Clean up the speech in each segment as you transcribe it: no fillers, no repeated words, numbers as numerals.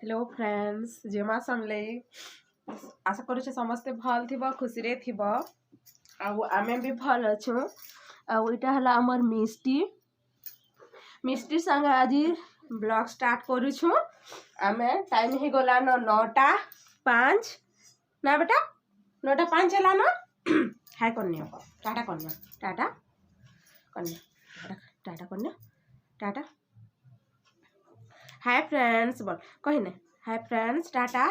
Hello friends जेमा समले आशा करुचे समस्ते भल थिबा खुशी रे थिबा आमे भी भल अछु इटा हला हमर मिष्टी संग आज ब्लॉग स्टार्ट करूछु। आमे टाइम ही गला न 9:05 ना बेटा 9:05 हला न हाय कन्या टाटा कन्या टाटा कन्या टाटा कन्या टाटा हाय फ्रेंड्स बोल कहने हाय फ्रेंड्स टाटा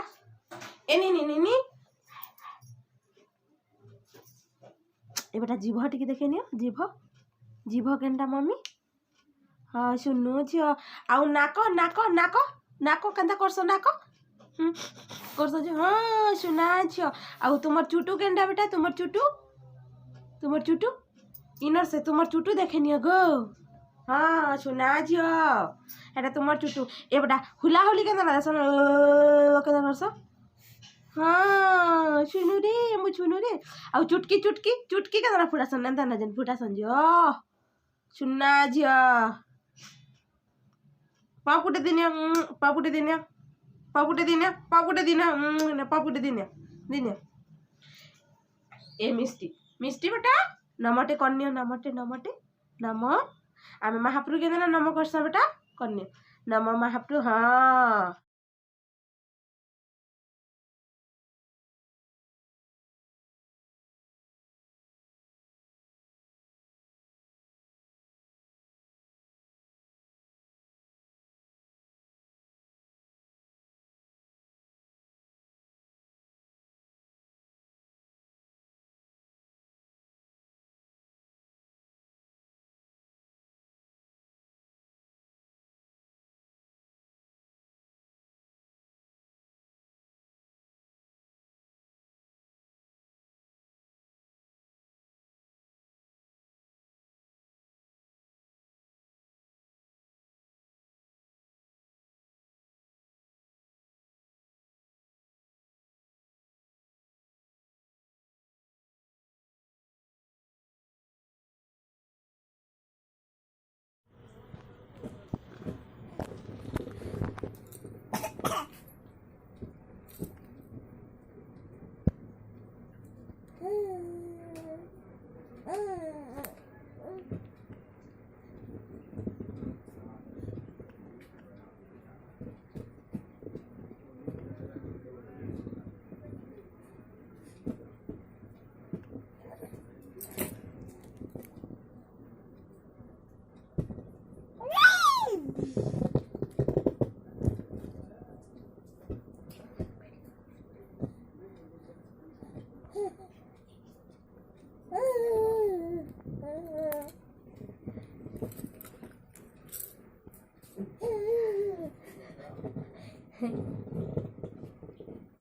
ए नी ए बेटा जीभ टिके देखेनि जीभ जीभ केनटा मम्मी हाँ सुनु झियो आउ नाक नाक नाक नाक केनता करसो नाक करसो जे हाँ सुना झियो आउ तुमर चुटू केनटा बेटा तुमर चुटू इनर से तुमर चुटू देखेनि गो हाँ सुना झियो एटा तुमर चुटू ए बेटा हुला हुली केनता ना दसन केनता करसो हाँ सुनु रे मु सुनु रे आउ चुटकी चुटकी चुटकी केनता फुटासन नंता ना जन फुटासन जो सुना झियो पापुटे दिने पापुटे दिने पापुटे दिने पापुटे दिने पापुटे दिने दिने ए मिष्टी मिष्टी बेटा नमटे कन्या नमटे नमटे नम आमे महाप्रभु के देना नम करसा बेटा कन्या नम महाप्रभु हाँ Hey.